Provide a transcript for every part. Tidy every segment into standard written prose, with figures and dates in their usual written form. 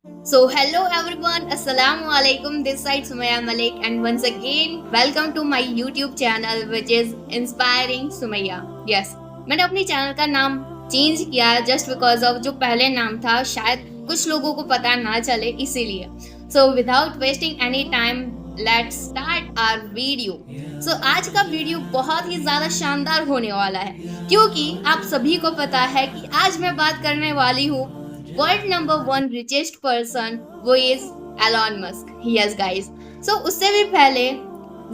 So hello everyone, Assalamu alaikum. This side Sumaya Malik, and once again welcome to my YouTube channel which is Inspiring Sumaya. Yes, मैंने अपनी channel का नाम change किया just because of जो पहले नाम था शायद कुछ लोगों को पता ना चले इसीलिए. So without wasting any time, let's start our video. So आज का वीडियो बहुत ही ज्यादा शानदार होने वाला है क्योंकि आप सभी को पता है कि आज मैं बात करने वाली हूँ वर्ल्ड नंबर 1 रिचेस्ट पर्सन, वो is Elon Musk. Yes guys, so उससे भी पहले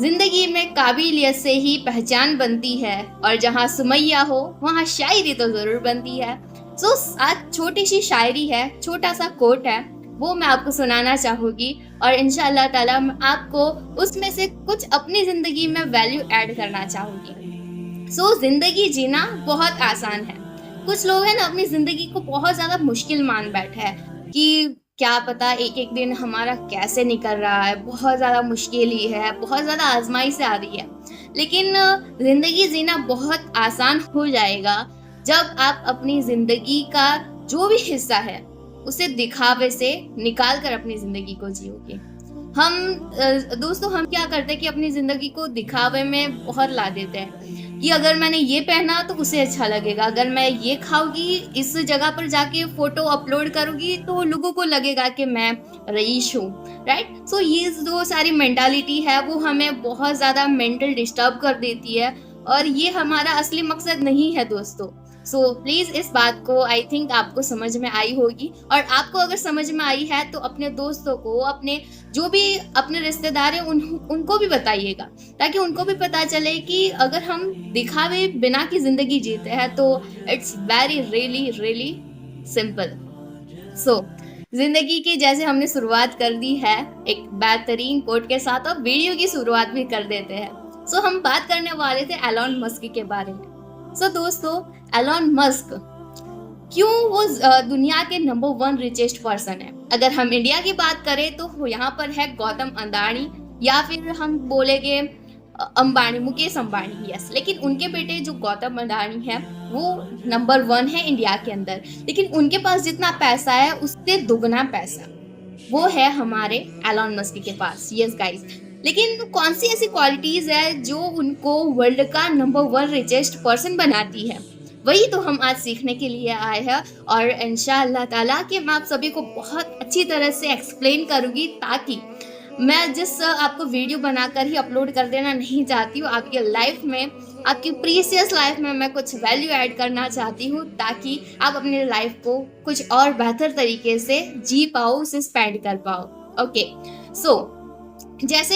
जिंदगी में काबिलियत से ही पहचान बनती है और जहाँ सुमैया हो वहाँ शायरी तो जरूर बनती है. सो आज छोटी सी शायरी है, छोटा सा कोट है, वो मैं आपको सुनाना चाहूंगी और इंशाल्लाह ताला मैं आपको उसमें से कुछ अपनी जिंदगी में वैल्यू ऐड करना चाहूंगी. सो जिंदगी जीना बहुत आसान है. कुछ लोग हैं ना अपनी जिंदगी को बहुत ज्यादा मुश्किल मान बैठे हैं कि क्या पता एक एक दिन हमारा कैसे निकल रहा है, बहुत ज्यादा मुश्किल ही है, बहुत ज्यादा आजमाई से आ रही है. लेकिन जिंदगी जीना बहुत आसान हो जाएगा जब आप अपनी जिंदगी का जो भी हिस्सा है उसे दिखावे से निकाल कर अपनी जिंदगी को जियोगे. हम दोस्तों हम क्या करते हैं कि अपनी जिंदगी को दिखावे में बहुत ला देते हैं कि अगर मैंने ये पहना तो उसे अच्छा लगेगा, अगर मैं ये खाऊंगी, इस जगह पर जाके फोटो अपलोड करूंगी तो लोगों को लगेगा कि मैं रईस हूँ. राइट, सो ये जो सारी मेंटालिटी है वो हमें बहुत ज़्यादा मेंटल डिस्टर्ब कर देती है और ये हमारा असली मकसद नहीं है दोस्तों. सो प्लीज़ इस बात को आई थिंक आपको समझ में आई होगी और आपको अगर समझ में आई है तो अपने दोस्तों को, अपने जो भी अपने रिश्तेदार हैं उनको भी बताइएगा ताकि उनको भी पता चले कि अगर हम दिखावे बिना की जिंदगी जीते हैं तो it's very really really simple. So जिंदगी की जैसे हमने शुरुआत कर दी है एक बेहतरीन कोट के साथ, और वीडियो की शुरुआत भी कर देते हैं. सो हम बात करने वाले थे एलॉन मस्क के बारे में. सो दोस्तों एलॉन मस्क क्यों वो दुनिया के नंबर 1 रिचेस्ट पर्सन है. अगर हम इंडिया की बात करें तो यहाँ पर है गौतम अदानी या फिर हम बोलेंगे अंबानी, मुकेश अंबानी. यस, लेकिन उनके बेटे जो गौतम अदानी है वो नंबर 1 है इंडिया के अंदर. लेकिन उनके पास जितना पैसा है उससे दुगना पैसा वो है हमारे एलॉन मस्क के पास. यस गाइस, लेकिन कौन सी ऐसी क्वालिटीज है जो उनको वर्ल्ड का नंबर 1 रिचेस्ट पर्सन बनाती है, वही तो हम आज सीखने के लिए आए हैं. और इंशाअल्लाह ताला कि मैं आप सभी को बहुत अच्छी तरह से एक्सप्लेन करूंगी ताकि मैं जिस आपको वीडियो बनाकर ही अपलोड कर देना नहीं चाहती हूँ, आपकी लाइफ में, आपकी प्रीसियस लाइफ में मैं कुछ वैल्यू ऐड करना चाहती हूँ ताकि आप अपनी लाइफ को कुछ और बेहतर तरीके से जी पाओ, उसे स्पेंड कर पाओ. ओके, सो जैसे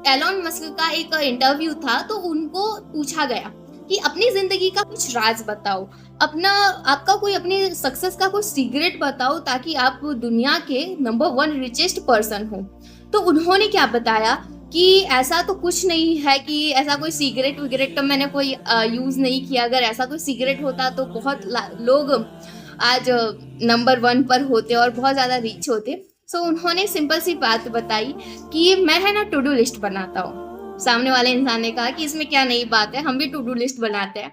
एलॉन मस्क का एक इंटरव्यू था तो उनको पूछा गया कि अपनी जिंदगी का कुछ राज बताओ, अपना आपका कोई अपनी सक्सेस का कोई सीक्रेट बताओ ताकि आप दुनिया के नंबर 1 रिचेस्ट पर्सन हो. तो उन्होंने क्या बताया कि ऐसा तो कुछ नहीं है, कि ऐसा कोई सीक्रेट विग्रेट तो मैंने कोई यूज नहीं किया. अगर ऐसा कोई सीक्रेट होता तो बहुत लोग आज नंबर 1 पर होते और बहुत ज्यादा रीच होते. सो उन्होंने सिंपल सी बात बताई कि मैं है ना टू डू लिस्ट बनाता हूँ. सामने वाले इंसान ने कहा कि इसमें क्या नई बात है, हम भी टू डू लिस्ट बनाते हैं.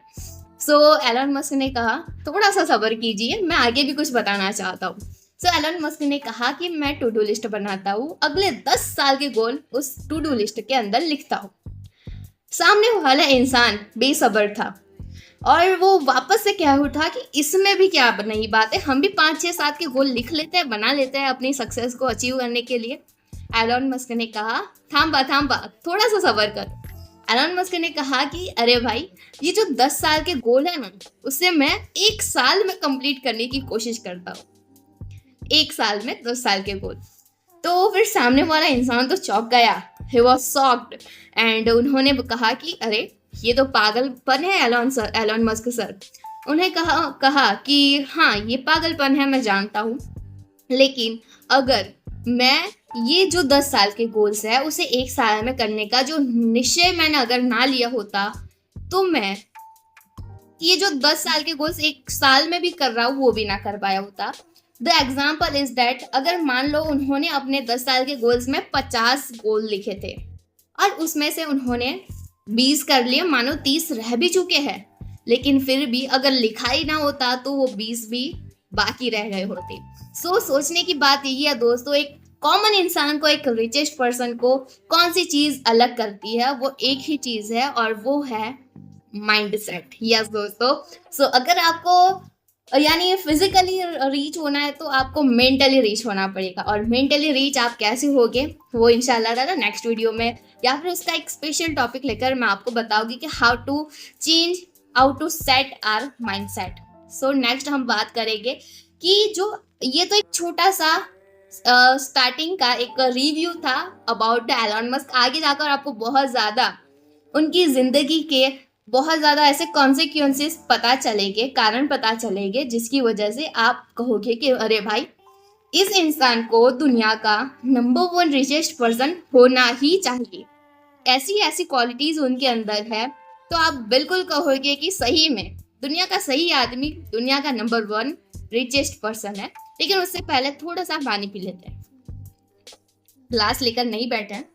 सो एलन मस्क ने कहा थोड़ा सा सब्र कीजिए, मैं आगे भी कुछ बताना चाहता हूँ. सो एलन मस्क ने कहा कि मैं टू डू लिस्ट बनाता हूँ, अगले 10 साल के गोल उस टू डू लिस्ट के अंदर लिखता हूँ. सामने वाला इंसान बेसब्र था और वो वापस से कह उठा कि इसमें भी क्या नई बात है, हम भी 5-6-7 के गोल लिख लेते हैं, बना लेते हैं अपनी सक्सेस को अचीव करने के लिए. एलॉन मस्क ने कहा थाम्बा थोड़ा सा सब्र कर. एलॉन मस्क ने कहा कि अरे भाई, ये जो 10 साल के गोल है ना उससे मैं 1 साल में कंप्लीट करने की कोशिश करता हूँ. 1 साल में 10 साल के गोल. तो फिर सामने वाला इंसान तो चौंक गया, ही वॉज शॉक्ड, एंड उन्होंने कहा कि अरे ये तो पागलपन है एलॉन मस्क सर. उन्हें कहा कि हाँ ये पागलपन है, मैं जानता हूँ, लेकिन अगर मैं ये जो 10 साल के गोल्स है उसे 1 साल में करने का जो निश्चय मैंने अगर ना लिया होता तो मैं ये जो 10 साल के गोल्स 1 साल में भी कर रहा हूँ वो भी ना कर पाया होता. द एग्जाम्पल इज दैट अगर मान लो उन्होंने अपने 10 साल के गोल्स में 50 गोल लिखे थे और उसमें से उन्होंने 20 कर लिए, मानो 30 रह भी चुके हैं, लेकिन फिर भी अगर लिखा ही ना होता तो वो 20 भी बाकी रह गए होते। सोचने की बात यही है दोस्तों, एक कॉमन इंसान को, एक रिचेस्ट पर्सन को कौन सी चीज अलग करती है? वो एक ही चीज है और वो है माइंड सेट। यस दोस्तों, अगर आपको यानी फिजिकली रीच होना है तो आपको मेंटली रीच होना पड़ेगा। और मेंटली रीच आप कैसे होगे वो इंशाल्लाह ताला नेक्स्ट वीडियो में या फिर उसका एक स्पेशल टॉपिक लेकर मैं आपको बताऊंगी कि how to set our mindset. Next हम बात करेंगे कि जो ये तो एक छोटा सा स्टार्टिंग का एक रिव्यू था अबाउट द एलन मस्क। आगे जाकर आपको बहुत ज़्यादा उनकी ज़िंदगी के बहुत ज़्यादा ऐसे कॉन्सिक्वेंसेस पता चलेंगे, कारण पता चलेंगे, जिसकी वजह से आप कहोगे कि अरे भाई, इस इंसान को दुनिया का नंबर 1 रिचेस्ट पर्सन होना ही चाहिए। ऐसी ऐसी क्वालिटीज़ उनके अंदर है तो आप बिल्कुल कहोगे कि सही में दुनिया का सही आदमी, दुनिया का नंबर 1 रिचेस्ट पर्सन है। लेकिन उससे पहले थोड़ा सा पानी पी लेते हैं। ग्लास लेकर नहीं बैठे हैं।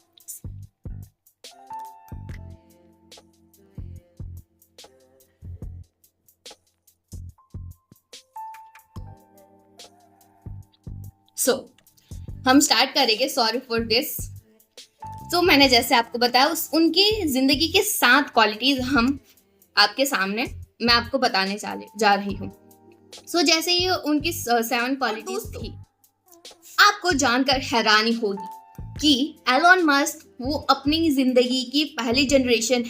हम स्टार्ट करेंगे। Sorry for this. मैंने जैसे आपको बताया उनकी जिंदगी के 7 क्वालिटीज हम आपके सामने मैं आपको बताने जा रही हूँ। जैसे ये उनकी 7 क्वालिटीज थी, आपको जानकर हैरानी होगी कि एलन मस्क वो अपनी जिंदगी की पहली जनरेशन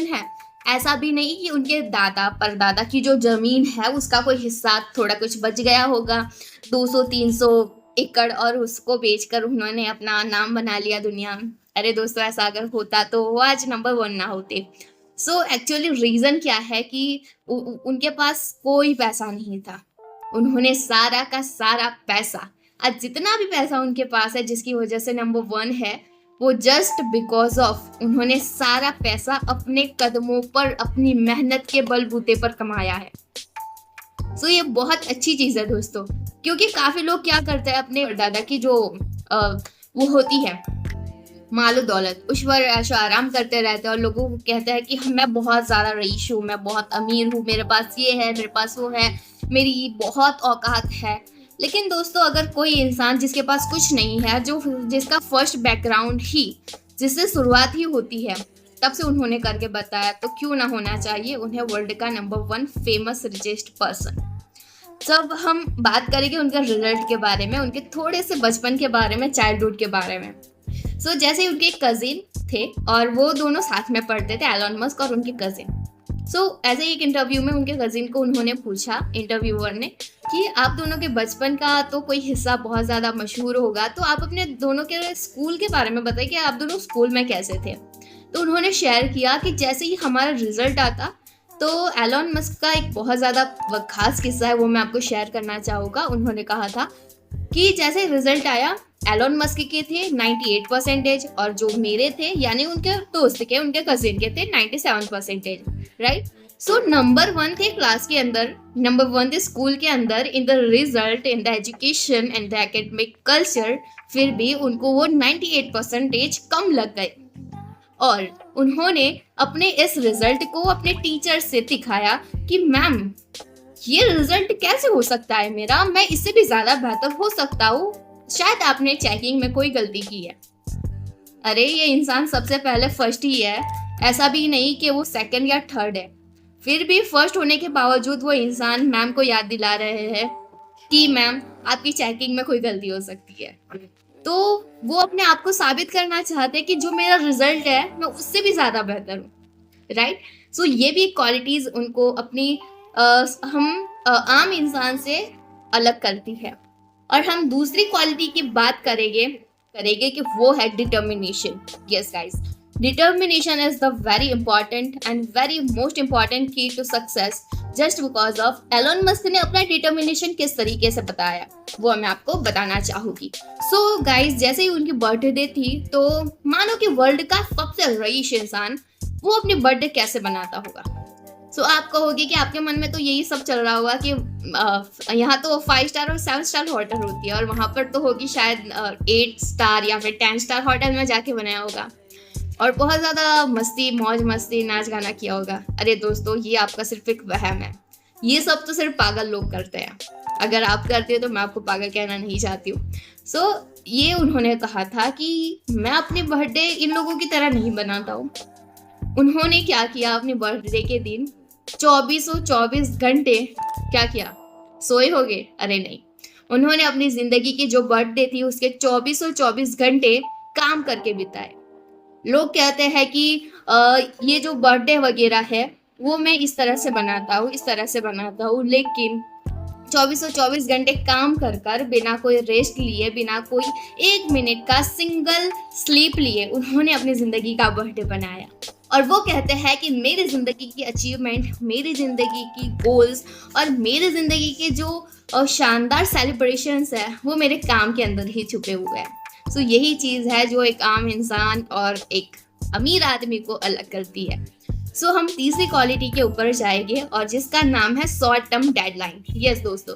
है। ऐसा भी नहीं कि उनके दादा परदादा की जो जमीन है उसका कोई हिस्सा थोड़ा कुछ बच गया होगा 200-300 एकड़ और उसको बेचकर उन्होंने अपना नाम बना लिया दुनिया में। अरे दोस्तों, ऐसा अगर होता तो वो आज नंबर 1 ना होते। एक्चुअली रीज़न क्या है कि उनके पास कोई पैसा नहीं था। उन्होंने सारा का सारा पैसा, आज जितना भी पैसा उनके पास है जिसकी वजह से नंबर 1 है, वो जस्ट बिकॉज ऑफ उन्होंने सारा पैसा अपने कदमों पर अपनी मेहनत के बलबूते पर कमाया है। ये बहुत अच्छी चीज़ है दोस्तों, क्योंकि काफ़ी लोग क्या करते हैं, अपने दादा की जो वो होती है मालो दौलत, उस पर ऐशो आराम करते रहते हैं और लोगों को कहते हैं कि मैं बहुत ज़्यादा रईस हूँ, मैं बहुत अमीर हूँ, मेरे पास ये है, मेरे पास वो है, मेरी बहुत औकात है। लेकिन दोस्तों, अगर कोई इंसान जिसके पास कुछ नहीं है, जिसका फर्स्ट बैकग्राउंड ही, जिससे शुरुआत ही होती है, तब से उन्होंने करके बताया, तो क्यों ना होना चाहिए उन्हें वर्ल्ड का नंबर 1 फेमस रिचेस्ट पर्सन। जब हम बात करेंगे उनका रिजल्ट के बारे में, उनके थोड़े से बचपन के बारे में, चाइल्डहुड के बारे में। जैसे ही उनके कजिन थे और वो दोनों साथ में पढ़ते थे, एलन मस्क और उनके कजिन। ऐसे एक इंटरव्यू में उनके कजिन को उन्होंने पूछा, इंटरव्यूअर ने, कि आप दोनों के बचपन का तो कोई हिस्सा बहुत ज़्यादा मशहूर होगा, तो आप अपने दोनों के स्कूल के बारे में बताइए कि आप दोनों स्कूल में कैसे थे। तो उन्होंने शेयर किया कि जैसे ही हमारा रिजल्ट आता तो एलन मस्क का एक बहुत ज़्यादा खास किस्सा है, वो मैं आपको शेयर करना चाहूँगा। उन्होंने कहा था कि जैसे रिजल्ट आया, एलन मस्क के थे 98% और जो मेरे थे, यानी उनके दोस्त के, उनके कजिन के थे 97%, राइट। नंबर 1 थे क्लास के अंदर, नंबर 1 थे स्कूल के अंदर, in the result, in the education and the academic culture. फिर भी उनको वो 98% कम लग गए और उन्होंने अपने इस रिजल्ट को अपने टीचर से दिखाया कि मैम, ये रिजल्ट कैसे हो सकता है मेरा, मैं इससे भी ज़्यादा बेहतर हो सकता हूँ, शायद आपने चेकिंग में कोई गलती की है। अरे ये इंसान सबसे पहले फर्स्ट ही है, ऐसा भी नहीं कि वो सेकंड या थर्ड है। फिर भी फर्स्ट होने के बावजूद वो इंसान मैम को याद दिला रहे हैं कि मैम आपकी चेकिंग में कोई गलती हो सकती है। तो वो अपने आप को साबित करना चाहते हैं कि जो मेरा रिजल्ट है मैं उससे भी ज़्यादा बेहतर हूँ, राइट। ये भी क्वालिटीज़ उनको अपनी आम इंसान से अलग करती है। और हम दूसरी क्वालिटी की बात करेंगे कि वो है determination. Yes guys, determination is the very important and very most important key to success. Just because of Elon Musk ने अपना डिटर्मिनेशन किस तरीके से बताया, वो मैं आपको बताना चाहूँगी। गाइस, जैसे ही उनकी बर्थडे थी, तो मानो कि वर्ल्ड का सबसे रईस इंसान वो अपनी बर्थडे कैसे बनाता होगा। आप कहोगे कि आपके मन में तो यही सब चल रहा होगा कि यहाँ तो 5 स्टार और 7 स्टार होटल होती है और वहाँ पर तो होगी शायद 8 स्टार या फिर 10 स्टार होटल में जाके बनाया होगा और बहुत ज़्यादा मस्ती, मौज मस्ती, नाच गाना किया होगा। अरे दोस्तों, ये आपका सिर्फ एक वहम है, ये सब तो सिर्फ पागल लोग करते हैं। अगर आप करते हो तो मैं आपको पागल कहना नहीं चाहती हूँ। सो ये उन्होंने कहा था कि मैं अपने बर्थडे इन लोगों की तरह नहीं बनाता हूँ। उन्होंने क्या किया, अपने बर्थडे के दिन 2424 घंटे क्या किया, सोए हो गए? अरे नहीं, उन्होंने अपनी जिंदगी की जो बर्थडे थी उसके 2424 घंटे काम करके बिताए। लोग कहते हैं कि ये जो बर्थडे वगैरह है वो मैं इस तरह से बनाता हूँ, इस तरह से बनाता हूँ, लेकिन 2424 घंटे काम कर कर बिना कोई रेस्ट लिए, बिना कोई 1 मिनट का सिंगल स्लीप लिए उन्होंने अपनी जिंदगी का बर्थडे बनाया। और वो कहते हैं कि मेरी ज़िंदगी की अचीवमेंट, मेरी ज़िंदगी की गोल्स और मेरी ज़िंदगी के जो शानदार सेलिब्रेशंस है वो मेरे काम के अंदर ही छुपे हुए हैं। सो यही चीज़ है जो एक आम इंसान और एक अमीर आदमी को अलग करती है। सो हम तीसरी क्वालिटी के ऊपर जाएंगे और जिसका नाम है शॉर्ट टर्म डेडलाइन। यस दोस्तों,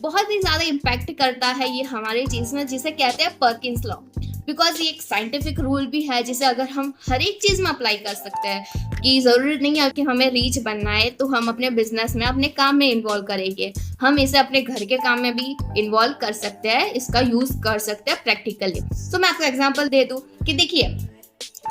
बहुत ही ज़्यादा इम्पैक्ट करता है ये हमारे चीज़ में, जिसे कहते हैं पर्किंस लॉ। बिकॉज ये एक साइंटिफिक रूल भी है जिसे अगर हम हर एक चीज़ में अप्लाई कर सकते हैं कि ज़रूरी नहीं है कि हमें रीच बनना है तो हम अपने बिजनेस में, अपने काम में इन्वॉल्व करेंगे, हम इसे अपने घर के काम में भी इन्वॉल्व कर सकते हैं, इसका यूज़ कर सकते हैं प्रैक्टिकली। तो मैं आपको एग्जांपल दे दूँ कि देखिए,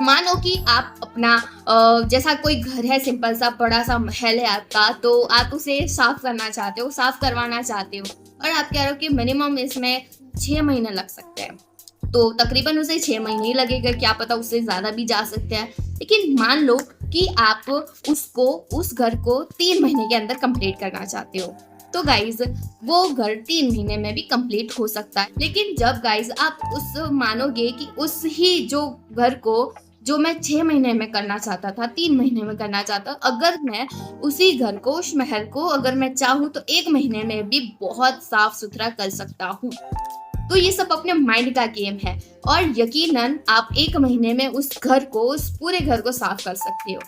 मानो कि आप अपना जैसा कोई घर है, सिंपल सा बड़ा सा महल है आपका, तो आप उसे साफ करना चाहते हो, साफ करवाना चाहते हो और आप कह रहे हो कि मिनिमम इसमें 6 महीने लग सकते हैं, तो तकरीबन उसे 6 महीने ही लगेगा, क्या पता उससे ज़्यादा भी जा सकते हैं। लेकिन मान लो कि आप उस घर को 3 महीने के अंदर कंप्लीट करना चाहते हो, तो गाइज वो घर 3 महीने में भी कंप्लीट हो सकता है। लेकिन जब गाइज आप उस मानोगे कि उस ही जो घर को जो मैं 6 महीने में करना चाहता था 3 महीने में करना चाहता, अगर मैं उसी घर को, उस महल को अगर मैं चाहूँ तो 1 महीने में भी बहुत साफ सुथरा कर सकता हूँ। तो ये सब अपने माइंड का गेम है और यकीनन आप 1 महीने में उस घर को, उस पूरे घर को साफ कर सकते हो।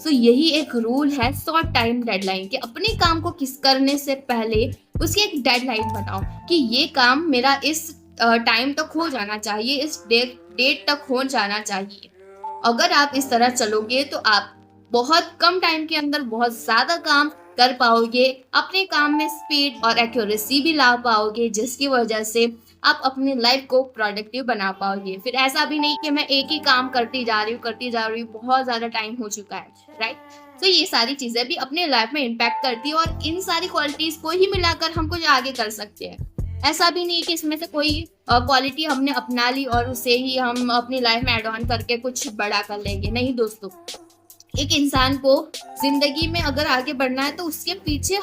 तो यही एक रूल है शॉर्ट टाइम डेडलाइन कि अपने काम को किस करने से पहले उसकी एक डेडलाइन बनाओ कि ये काम मेरा इस टाइम तक हो जाना चाहिए, इस डेट तक हो जाना चाहिए। अगर आप इस तरह चलोगे तो आप बहुत कम टाइम के अंदर बहुत ज़्यादा काम कर पाओगे, अपने काम में स्पीड और एक्यूरेसी भी ला पाओगे, जिसकी वजह से आप अपनी लाइफ को प्रोडक्टिव बना पाओगे। फिर ऐसा भी नहीं कि मैं एक ही काम करती जा रही हूँ, बहुत ज़्यादा टाइम हो चुका है, राइट। तो ये सारी चीज़ें भी अपने लाइफ में इम्पैक्ट करती है और इन सारी क्वालिटीज़ को ही मिलाकर हम कुछ आगे कर सकते हैं। ऐसा भी नहीं कि इसमें से कोई क्वालिटी हमने अपना ली और उसे ही हम अपनी लाइफ में एड ऑन करके कुछ बड़ा कर लेंगे। नहीं दोस्तों, एक इंसान को जिंदगी में अगर आगे बढ़ना है तो उसके पीछे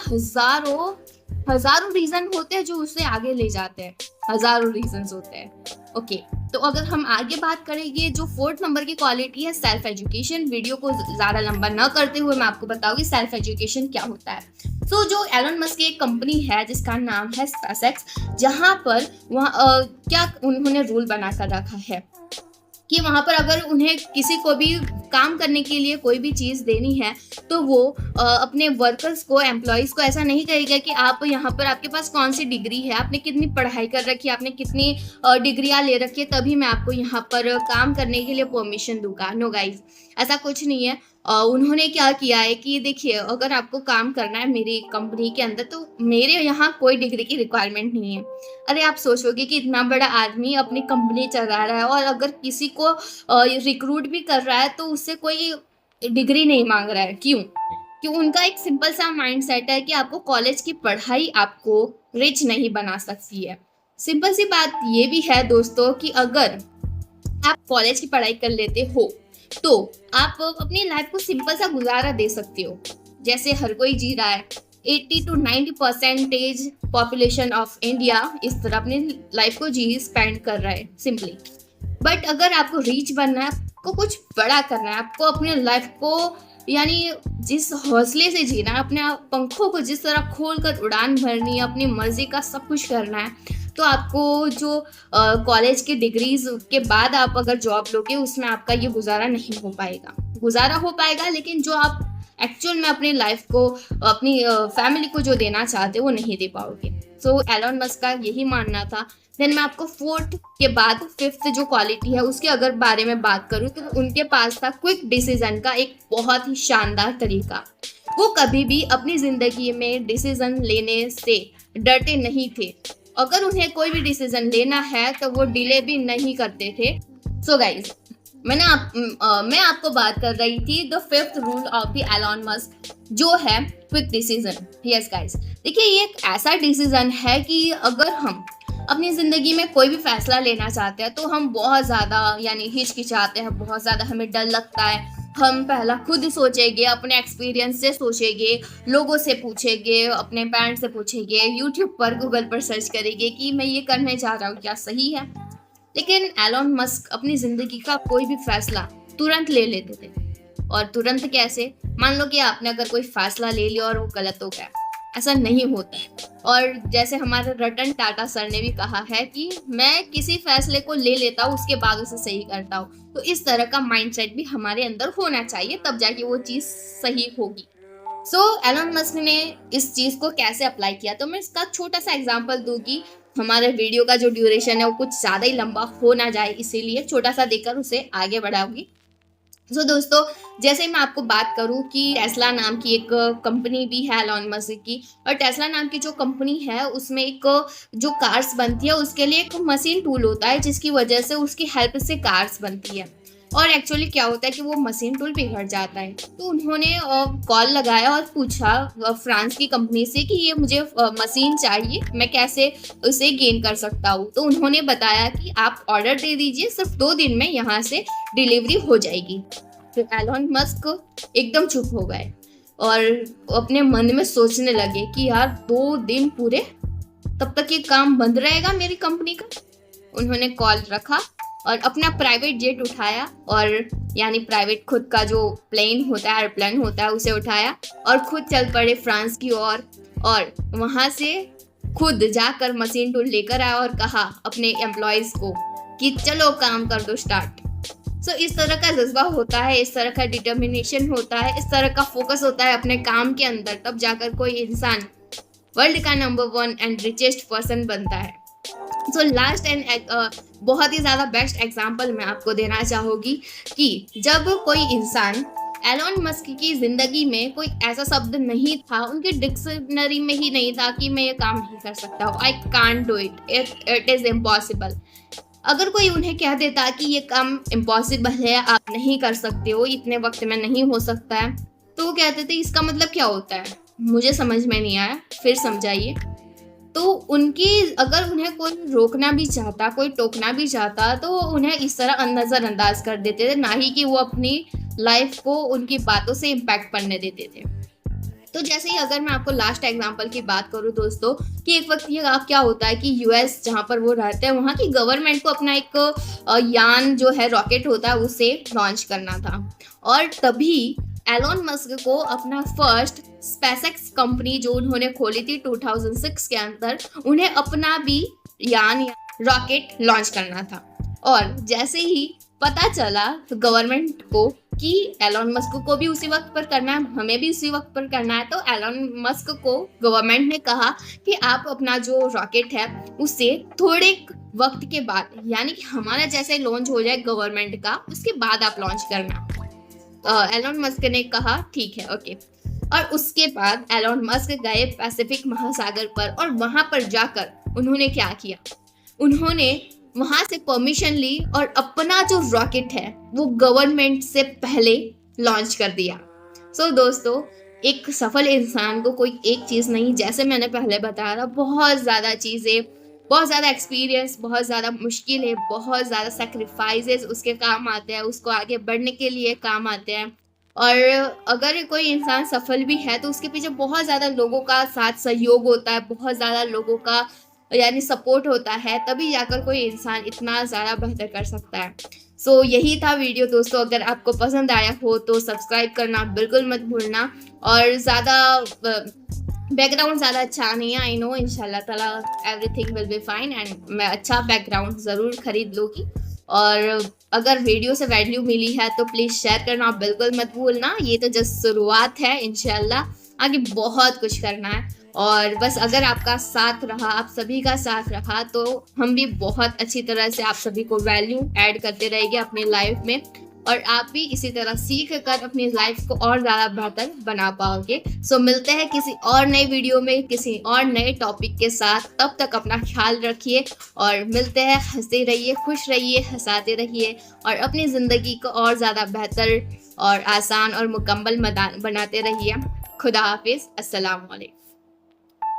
हजारों रीजन होते हैं जो उसे आगे ले जाते हैं, हजारों रीजंस होते हैं। ओके, तो अगर हम आगे बात करेंगे, जो 4th नंबर की क्वालिटी है सेल्फ एजुकेशन। वीडियो को ज़्यादा लंबा न करते हुए मैं आपको बताऊंगी सेल्फ एजुकेशन क्या होता है। तो जो एलन मस्क की एक कंपनी है जिसका नाम है स्पेसएक्स, जहाँ पर क्या उन्होंने रूल बना कर रखा है कि वहाँ पर अगर उन्हें किसी को भी काम करने के लिए कोई भी चीज़ देनी है तो वो अपने वर्कर्स को, एम्प्लॉयज़ को ऐसा नहीं कहेगा कि आप यहाँ पर, आपके पास कौन सी डिग्री है, आपने कितनी पढ़ाई कर रखी है, आपने कितनी डिग्रियाँ ले रखी है, तभी मैं आपको यहाँ पर काम करने के लिए परमिशन दूंगा। नो गाइज, ऐसा कुछ नहीं है। उन्होंने क्या किया है कि देखिए, अगर आपको काम करना है मेरी कंपनी के अंदर तो मेरे यहाँ कोई डिग्री की रिक्वायरमेंट नहीं है। अरे आप सोचोगे कि इतना बड़ा आदमी अपनी कंपनी चला रहा है और अगर किसी को रिक्रूट भी कर रहा है तो उससे कोई डिग्री नहीं मांग रहा है। क्यों? क्यों? उनका एक सिंपल सा माइंड सेट है कि आपको कॉलेज की पढ़ाई आपको रिच नहीं बना सकती है। सिंपल सी बात ये भी है दोस्तों कि अगर आप कॉलेज की पढ़ाई कर लेते हो तो आप अपनी लाइफ को सिंपल सा गुजारा दे सकते हो, जैसे हर कोई जी रहा है। 80 to 90% पॉपुलेशन ऑफ इंडिया इस तरह अपनी लाइफ को स्पेंड कर रहा है सिंपली। बट अगर आपको रीच बनना है, आपको कुछ बड़ा करना है, आपको अपने लाइफ को यानी जिस हौसले से जीना है, अपने पंखों को जिस तरह खोल कर उड़ान भरनी है, अपनी मर्जी का सब कुछ करना है, तो आपको जो कॉलेज के डिग्रीज के बाद आप अगर जॉब लोगे उसमें आपका ये गुजारा नहीं हो पाएगा। गुजारा हो पाएगा लेकिन जो आप एक्चुअल में अपनी लाइफ को, अपनी फैमिली को जो देना चाहते हो वो नहीं दे पाओगे। सो एलन मस्क का यही मानना था। देन मैं आपको 4th के बाद 5th जो क्वालिटी है उसके अगर बारे में बात करूँ तो उनके पास था क्विक डिसीजन का एक बहुत ही शानदार तरीका। वो कभी भी अपनी ज़िंदगी में डिसीज़न लेने से डरते नहीं थे। अगर उन्हें कोई भी डिसीज़न लेना है तो वो डिले भी नहीं करते थे। सो गाइज, मैं आपको बात कर रही थी the 5th rule of the Elon Musk, जो है क्विक डिसीजन। यस गाइज, देखिए ये एक ऐसा डिसीजन है कि अगर हम अपनी ज़िंदगी में कोई भी फैसला लेना चाहते हैं तो हम बहुत ज़्यादा यानी हिचकिचाते हैं, बहुत ज़्यादा हमें डर लगता है। हम पहला खुद सोचेंगे, अपने एक्सपीरियंस से सोचेंगे, लोगों से पूछेंगे, अपने पेरेंट्स से पूछेंगे, यूट्यूब पर गूगल पर सर्च करेंगे कि मैं ये करने जा रहा हूँ, क्या सही है। लेकिन एलॉन मस्क अपनी ज़िंदगी का कोई भी फैसला तुरंत ले लेते थे। और तुरंत कैसे? मान लो कि आपने अगर कोई फैसला ले लिया और वो गलत हो गया, ऐसा नहीं होता है। और जैसे हमारे रतन टाटा सर ने भी कहा है कि मैं किसी फैसले को ले लेता हूँ, उसके बाद उसे सही करता हूँ। तो इस तरह का माइंडसेट भी हमारे अंदर होना चाहिए, तब जाके वो चीज़ सही होगी। एलॉन मस्क ने इस चीज़ को कैसे अप्लाई किया, तो मैं इसका छोटा सा एग्जाम्पल दूंगी। हमारे वीडियो का जो ड्यूरेशन है वो कुछ ज़्यादा ही लंबा हो ना जाए, इसीलिए छोटा सा देकर उसे आगे बढ़ाऊंगी। दोस्तों, जैसे मैं आपको बात करूं कि टेस्ला नाम की एक कंपनी भी है एलॉन मस्क की, और टेस्ला नाम की जो कंपनी है उसमें एक जो कार्स बनती है उसके लिए एक मशीन टूल होता है, जिसकी वजह से उसकी हेल्प से कार्स बनती है। और एक्चुअली क्या होता है कि वो मशीन टूल बिगड़ जाता है, तो उन्होंने कॉल लगाया और पूछा फ्रांस की कंपनी से कि ये मुझे मशीन चाहिए, मैं कैसे उसे गेन कर सकता हूँ। तो उन्होंने बताया कि आप ऑर्डर दे दीजिए, सिर्फ 2 दिन में यहाँ से डिलीवरी हो जाएगी। तो एलॉन मस्क एकदम चुप हो गए और अपने मन में सोचने लगे कि यार 2 दिन पूरे, तब तक ये काम बंद रहेगा मेरी कंपनी का। उन्होंने कॉल रखा और अपना प्राइवेट जेट उठाया, और यानी प्राइवेट खुद का जो प्लेन होता है, एयरप्लेन होता है, उसे उठाया और खुद चल पड़े फ्रांस की ओर। और वहाँ से खुद जाकर मशीन टूल लेकर आया और कहा अपने एम्प्लॉयज़ को कि चलो काम कर दो स्टार्ट। इस तरह का जज्बा होता है, इस तरह का डिटर्मिनेशन होता है, इस तरह का फोकस होता है अपने काम के अंदर, तब जाकर कोई इंसान वर्ल्ड का नंबर 1 एंड रिचेस्ट पर्सन बनता है। लास्ट एंड बहुत ही ज़्यादा बेस्ट एग्जाम्पल मैं आपको देना चाहूँगी कि जब कोई इंसान, एलॉन मस्क की ज़िंदगी में कोई ऐसा शब्द नहीं था, उनके डिक्शनरी में ही नहीं था कि मैं ये काम नहीं कर सकता हूँ, I can't do it, it is impossible. अगर कोई उन्हें कह देता कि ये काम इम्पॉसिबल है, आप नहीं कर सकते हो, इतने वक्त में नहीं हो सकता है, तो वो कहते थे इसका मतलब क्या होता है, मुझे समझ में नहीं आया, फिर समझाइए। तो अगर उन्हें कोई रोकना भी चाहता, कोई टोकना भी चाहता, तो उन्हें इस तरह नज़रअंदाज कर देते थे, ना ही कि वो अपनी लाइफ को उनकी बातों से इम्पैक्ट करने देते थे। तो जैसे ही अगर मैं आपको लास्ट एग्जांपल की बात करूँ दोस्तों, कि एक वक्त ये क्या होता है कि यूएस जहाँ पर वो रहते हैं, वहाँ की गवर्नमेंट को अपना एक यान जो है, रॉकेट होता है, उसे लॉन्च करना था। और तभी एलॉन मस्क को अपना फर्स्ट स्पेसएक्स कंपनी जो उन्होंने खोली थी 2006 के अंदर, उन्हें अपना भी यान या रॉकेट लॉन्च करना था। और जैसे ही पता चला तो गवर्नमेंट को कि एलॉन मस्क को भी उसी वक्त पर करना है, हमें भी उसी वक्त पर करना है, तो एलॉन मस्क को गवर्नमेंट ने कहा कि आप अपना जो रॉकेट है उसे थोड़े वक्त के बाद, यानी कि हमारा जैसे लॉन्च हो जाए गवर्नमेंट का, उसके बाद आप लॉन्च करना। एलॉन मस्क ने कहा ठीक है, ओके। और उसके बाद एलॉन मस्क गए पैसिफिक महासागर पर, और वहां पर जाकर उन्होंने क्या किया, उन्होंने वहां से परमिशन ली और अपना जो रॉकेट है वो गवर्नमेंट से पहले लॉन्च कर दिया। दोस्तों, एक सफल इंसान को कोई एक चीज़ नहीं, जैसे मैंने पहले बताया था, बहुत ज़्यादा चीज़ें, बहुत ज़्यादा एक्सपीरियंस, बहुत ज़्यादा मुश्किल है, बहुत ज़्यादा सेक्रीफाइसेस उसके काम आते हैं, उसको आगे बढ़ने के लिए काम आते हैं। और अगर कोई इंसान सफल भी है तो उसके पीछे बहुत ज़्यादा लोगों का साथ सहयोग होता है, बहुत ज़्यादा लोगों का यानी सपोर्ट होता है, तभी जाकर कोई इंसान इतना ज़्यादा बेहतर कर सकता है। यही था वीडियो दोस्तों। अगर आपको पसंद आया हो तो सब्सक्राइब करना बिल्कुल मत भूलना। और ज़्यादा बैकग्राउंड ज़्यादा अच्छा नहीं है, आई नो, इंशाल्लाह ताला everything will be fine, and मैं अच्छा बैकग्राउंड ज़रूर खरीद लूँगी। और अगर वीडियो से वैल्यू मिली है तो प्लीज़ शेयर करना बिल्कुल मत भूलना। ये तो जस्ट शुरुआत है, इंशाल्लाह आगे बहुत कुछ करना है। और बस अगर आपका साथ रहा, आप सभी का साथ रहा, तो हम भी बहुत अच्छी तरह से आप सभी को वैल्यू ऐड करते रहेंगे अपनी लाइफ में। और आप भी इसी तरह सीख कर अपनी लाइफ को और ज़्यादा बेहतर बना पाओगे। सो मिलते हैं किसी और नए वीडियो में किसी और नए टॉपिक के साथ। तब तक अपना ख्याल रखिए और मिलते हैं। हंसते रहिए, खुश रहिए, हंसाते रहिए और अपनी ज़िंदगी को और ज़्यादा बेहतर और आसान और मुकम्मल बनाते रहिए। खुदा हाफिज़। अस्सलाम वालेकुम।